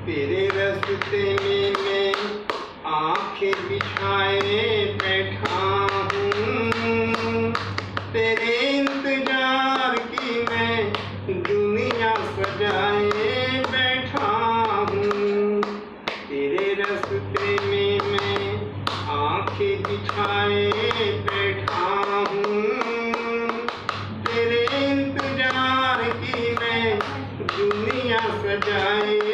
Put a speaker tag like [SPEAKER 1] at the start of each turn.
[SPEAKER 1] तेरे रास्ते में मैं आंखें बिछाए बैठा हूँ। तेरे इंतजार की मैं दुनिया सजाए बैठा हूँ। तेरे रास्ते में मैं आंखें बिछाए बैठा हूँ। तेरे इंतजार की मैं दुनिया सजाए